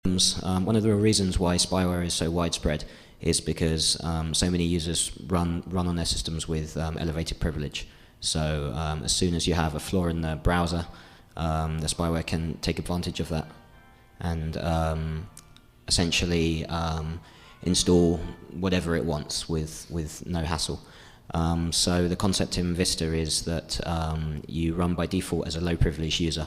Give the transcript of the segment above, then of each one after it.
One of the reasons why spyware is so widespread is because so many users run on their systems with elevated privilege. So as soon as you have a flaw in the browser, the spyware can take advantage of that and essentially install whatever it wants with no hassle. So the concept in Vista is that you run by default as a low privilege user.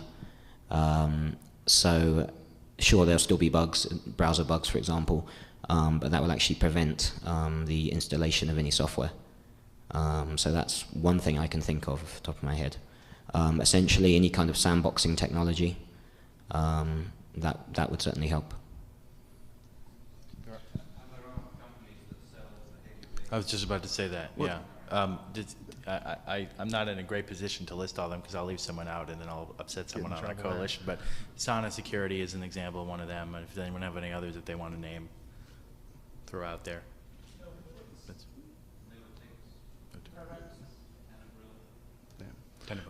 So sure, there'll still be bugs, browser bugs for example, but that will actually prevent the installation of any software. So that's one thing I can think of off the top of my head. Essentially any kind of sandboxing technology, that would certainly help. I was just about to say that, yeah. I'm not in a great position to list all of them because I'll leave someone out and then I'll upset someone on our coalition. But Sana Security is an example of one of them. And if anyone have any others that they want to name, throw out there.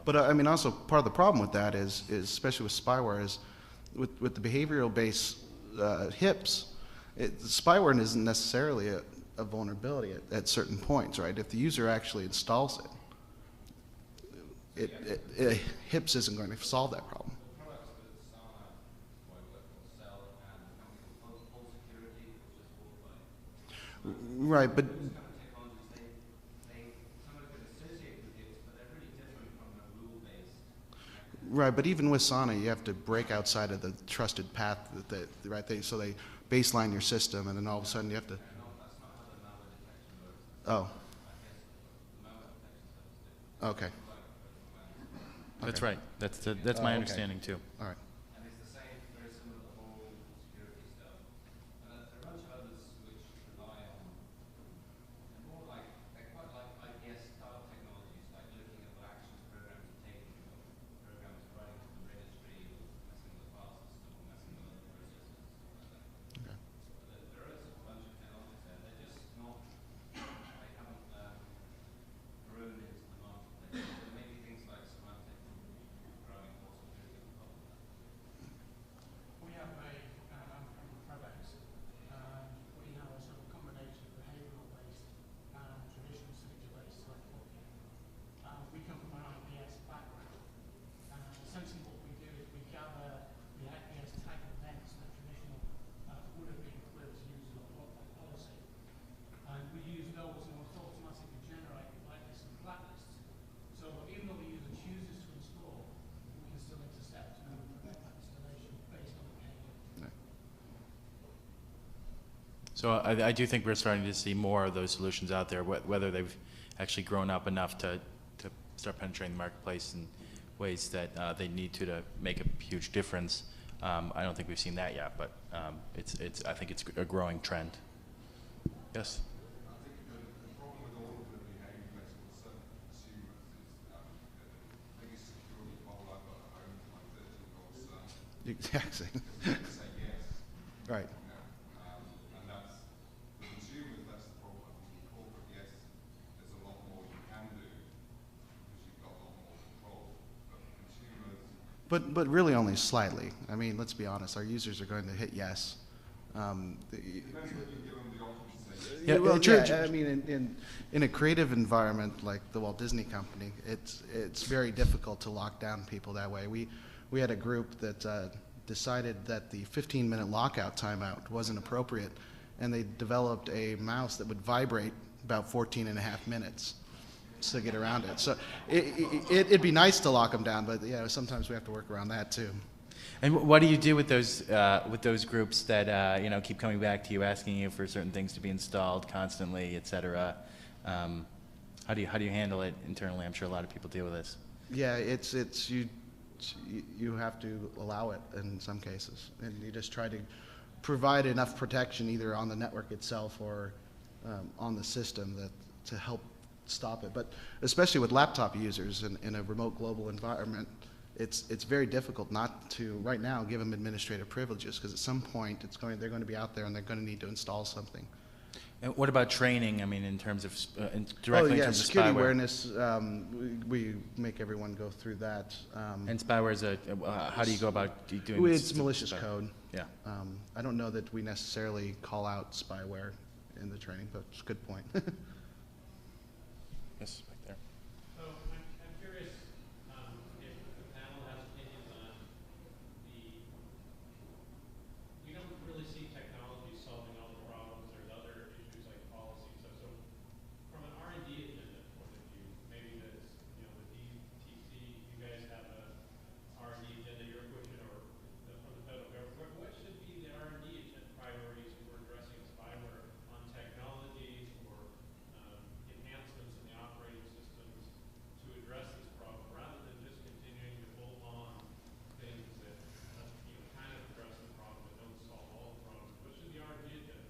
But I mean, also part of the problem with that is especially with spyware, is with the behavioral based HIPs, spyware isn't necessarily a vulnerability at certain points, right? If the user actually installs it, HIPS isn't going to solve that problem. Right, but right, but even with Sana, you have to break outside of the trusted path right thing. So they baseline your system, and then all of a sudden you have to. Oh. Okay. That's right. That's my understanding too. All right. And it's the same, very similar to the whole security stuff. There are a bunch of others which rely on, they're more like, they're quite like IPS style technologies, like looking at what actions programs are taking, or programs are running to the registry, or messing with the file system, or messing with other processes, stuff like that. Okay. There is a bunch of technologies there. They're just not, they haven't grown into the marketplace. There may be things like semantic growing more security on top of that. We have I'm from Prevex, and we have a sort of combination of behavioural-based and traditional signature-based self-hooking. We come from an IPS background, and essentially what we do is we gather the IPS type events that traditional would have been clear to users or policy, and we use those and we'll automatically generate whitelists and blacklists. So even though the user chooses to install, we can still intercept and prevent that installation based on the behavior. So I do think we're starting to see more of those solutions out there, whether they've actually grown up enough to start penetrating the marketplace in ways that they need to make a huge difference. I don't think we've seen that yet, but I think it's a growing trend. Yes? Exactly. Right. And that's the consumers, that's the problem. The corporate, yes, there's a lot more you can do because you've got a lot more control. But consumers. But really only slightly. I mean, let's be honest. Our users are going to hit yes. Depends what you give them the option to say yes. Yeah, well, I mean, in a creative environment like the Walt Disney Company, it's very difficult to lock down people that way. We had a group that decided that the 15-minute lockout timeout wasn't appropriate, and they developed a mouse that would vibrate about 14 and a half minutes to get around it. So it'd be nice to lock them down, but sometimes we have to work around that too. And what do you do with those groups that keep coming back to you, asking you for certain things to be installed constantly, et cetera? How do you handle it internally? I'm sure a lot of people deal with this. Yeah, you have to allow it in some cases, and you just try to provide enough protection either on the network itself or on the system to help stop it. But especially with laptop users in a remote global environment, it's very difficult not to right now give them administrative privileges, because at some point they're going to be out there and they're going to need to install something. And what about training? I mean, in terms of directly in terms of security spyware. awareness. We make everyone go through that. And spyware is how do you go about doing this? It's malicious code. Yeah. I don't know that we necessarily call out spyware in the training, but it's a good point. Yes, back there. So I'm curious if the panel has opinions on we don't really see technology solving all the problems. There's other issues like policy. So from an R&D agenda point of view, maybe that's, the DTC, you guys have a R&D agenda you're pushing, or from the federal government. What should be the R&D agenda priorities for addressing spyware on technologies or enhancements in the operating systems to address this problem, rather than just continuing to bolt on things that kind of address the problem but don't solve all the problems? What should the R&D agenda?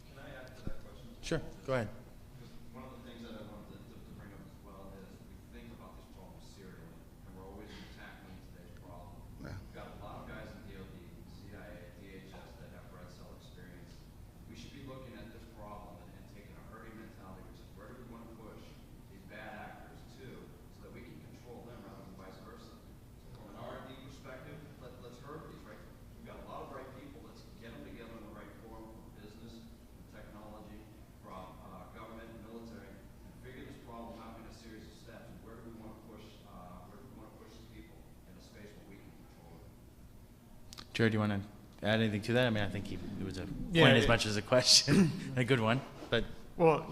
Can I add to that question? Sure, go ahead. Because one of the things that I wanted to bring up as well is we think about this problem serially, and we're always tackling today's problem. Yeah. We've got a lot of guys in DOD, CIA, DHS that have red cell experience. We should be looking at this problem and taking a herding mentality, which is where do we want to push these bad actors to, so that we can control them rather than vice versa. So from an R&D perspective, let's herd these, right? We've got a lot of bright people. Let's get them together in the right forum from business, from technology, from government, military, and figure this problem out in a series of steps. And where do we want to push? Where do we want to push these people in a space where we can control it? Jared, do you want to add anything to that? I mean, I think it was a Yeah, point as much as a question, a good one. But Well,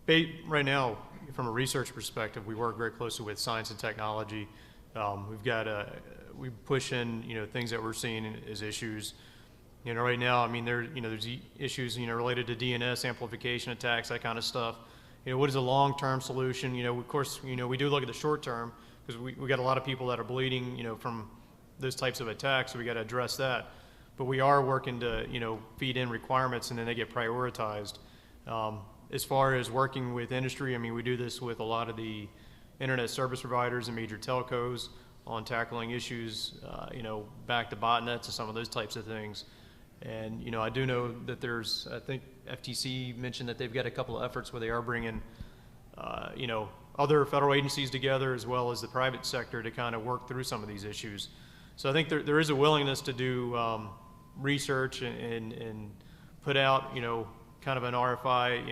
right now, from a research perspective, we work very closely with science and technology. We've got we push in things that we're seeing as issues. Right now, I mean, there's issues related to DNS amplification attacks, that kind of stuff. What is a long-term solution? Of course, we do look at the short term because we got a lot of people that are bleeding, from those types of attacks, so we got to address that. But we are working to feed in requirements, and then they get prioritized. As far as working with industry, I mean, we do this with a lot of the internet service providers and major telcos on tackling issues, back to botnets and some of those types of things. And, I do know that I think FTC mentioned that they've got a couple of efforts where they are bringing, other federal agencies together as well as the private sector to kind of work through some of these issues. So I think there is a willingness to do research and put out, kind of an RFI,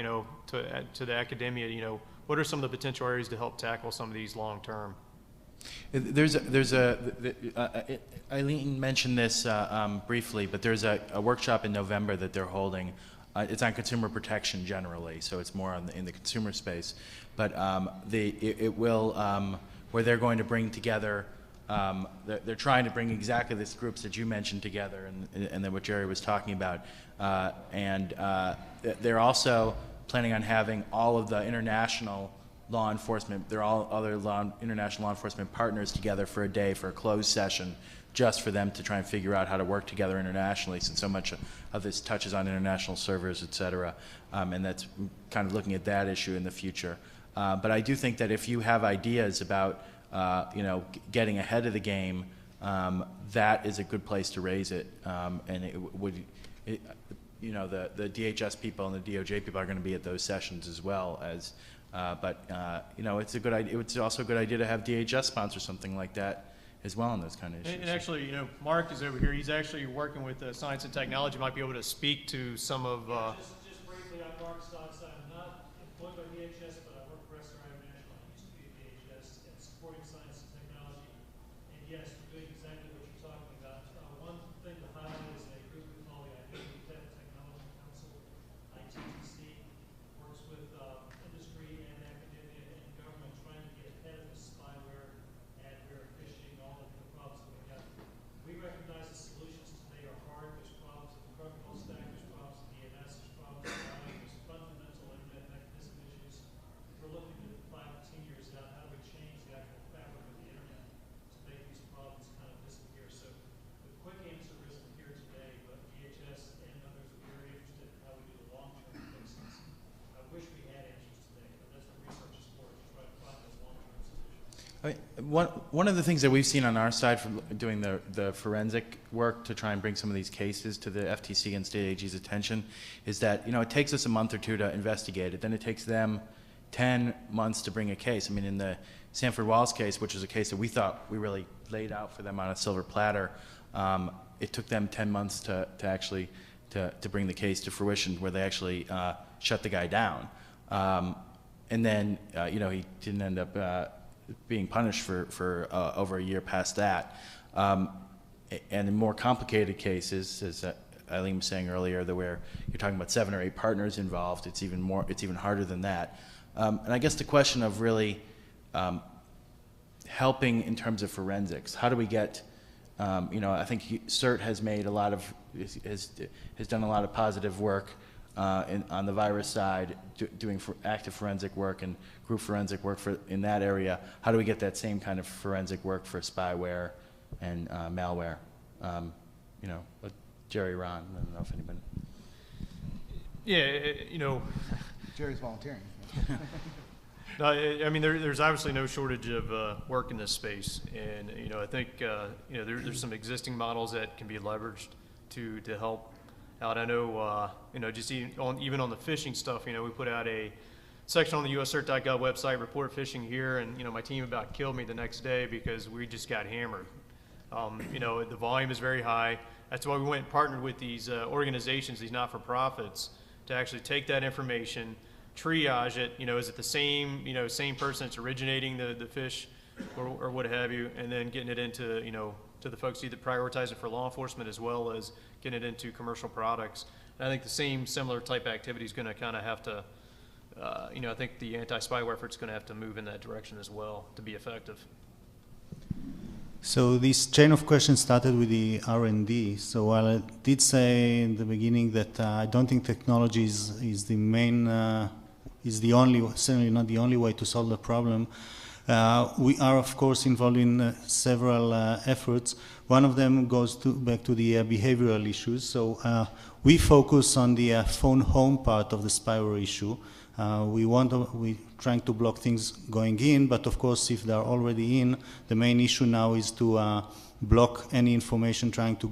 to the academia, what are some of the potential areas to help tackle some of these long term? Eileen mentioned this briefly, but there's a workshop in November that they're holding. It's on consumer protection generally, so it's more in the consumer space. But it will, where they're going to bring together, they're trying to bring exactly these groups that you mentioned together, and then what Jerry was talking about. They're also planning on having all of the international law enforcement, they're all other international law enforcement partners together for a day for a closed session, just for them to try and figure out how to work together internationally, since so much of this touches on international servers, et cetera. And that's kind of looking at that issue in the future. But I do think that if you have ideas about getting ahead of the game, that is a good place to raise it. And the DHS people and the DOJ people are going to be at those sessions as well as. It's a good idea. It's also a good idea to have DHS sponsor something like that as well on those kind of issues. And actually, Mark is over here. He's actually working with science and technology. Might be able to speak to some of. Just briefly on Mark's thoughts, I'm not employed by DHS, but I work for SRI International. I used to be at DHS and supporting science and technology. And yes, we're doing exactly what you're talking about. One thing to highlight is a group we call the Identity Theft Technology Council, ITTC, works with industry and academia and government trying to get ahead of the spyware, adware, phishing, all of the problems that we have. We recognize the solutions today are hard. There's problems in the criminal stack, there's problems in DNS, there's problems in routing, there's fundamental internet mechanism issues. One of the things that we've seen on our side from doing the forensic work to try and bring some of these cases to the FTC and state AG's attention is that, it takes us a month or two to investigate it. Then it takes them 10 months to bring a case. I mean, in the Sanford Walls case, which is a case that we thought we really laid out for them on a silver platter, it took them 10 months to actually to bring the case to fruition, where they actually shut the guy down. And then, he didn't end up being punished for over a year past that. And in more complicated cases, as Eileen was saying earlier, where you're talking about 7 or 8 partners involved, it's even harder than that. And I guess the question of really helping in terms of forensics, how do we get, I think CERT has made has done a lot of positive work on the virus side, doing active forensic work and group forensic work in that area. How do we get that same kind of forensic work for spyware and malware? Jerry, Ron, I don't know if anybody. Yeah, Jerry's volunteering. No, I mean, there's obviously no shortage of work in this space, and I think there's some existing models that can be leveraged to help out. I know just even on the phishing stuff, we put out a section on the uscert.gov website, report phishing here, and my team about killed me the next day because we just got hammered. The volume is very high. That's why we went and partnered with these organizations, these not-for-profits, to actually take that information, triage it. Is it the same person that's originating the fish or what have you, and then getting it into to the folks either prioritize it for law enforcement as well as getting it into commercial products. And I think the similar type activity is going to kind of have to, I think the anti-spyware effort is going to have to move in that direction as well to be effective. So this chain of questions started with the R&D. So while I did say in the beginning that I don't think technology is the main, certainly not the only way to solve the problem, we are of course involved in several efforts. One of them goes back to the behavioral issues. So we focus on the phone home part of the spyware issue. We're trying to block things going in, but of course, if they're already in, the main issue now is to block any information trying to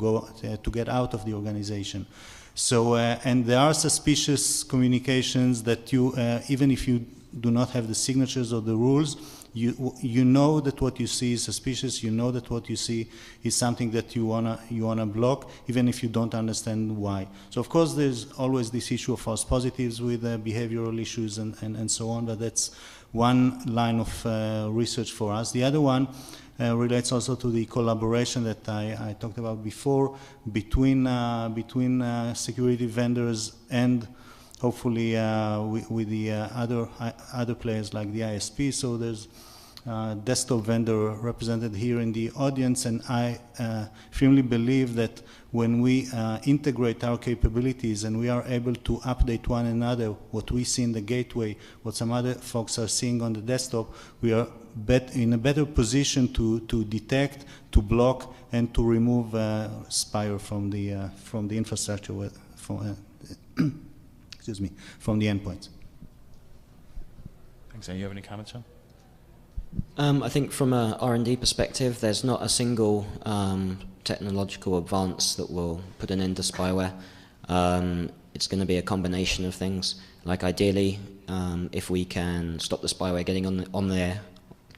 get out of the organization. So, and there are suspicious communications that you, even if you do not have the signatures or the rules, you know that what you see is suspicious. You know that what you see is something that you wanna block, even if you don't understand why. So of course, there's always this issue of false positives with behavioral issues and so on. But that's one line of research for us. The other one relates also to the collaboration that I talked about before between security vendors and hopefully with the other players like the ISP. So there's desktop vendor represented here in the audience, and I firmly believe that when we integrate our capabilities and we are able to update one another, what we see in the gateway, what some other folks are seeing on the desktop, we are in a better position to detect, to block, and to remove spyware from the infrastructure, excuse me, from the endpoints. Thanks. Do you have any comments, John? I think from a R&D perspective, there's not a single technological advance that will put an end to spyware. It's going to be a combination of things. Like ideally, if we can stop the spyware getting on there,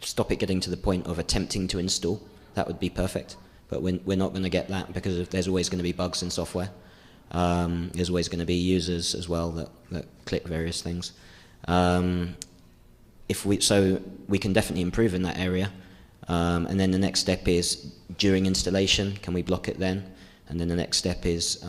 stop it getting to the point of attempting to install, that would be perfect. But we're not going to get that because there's always going to be bugs in software. There's always going to be users as well that click various things. So we can definitely improve in that area. And then the next step is during installation, can we block it then? And then the next step is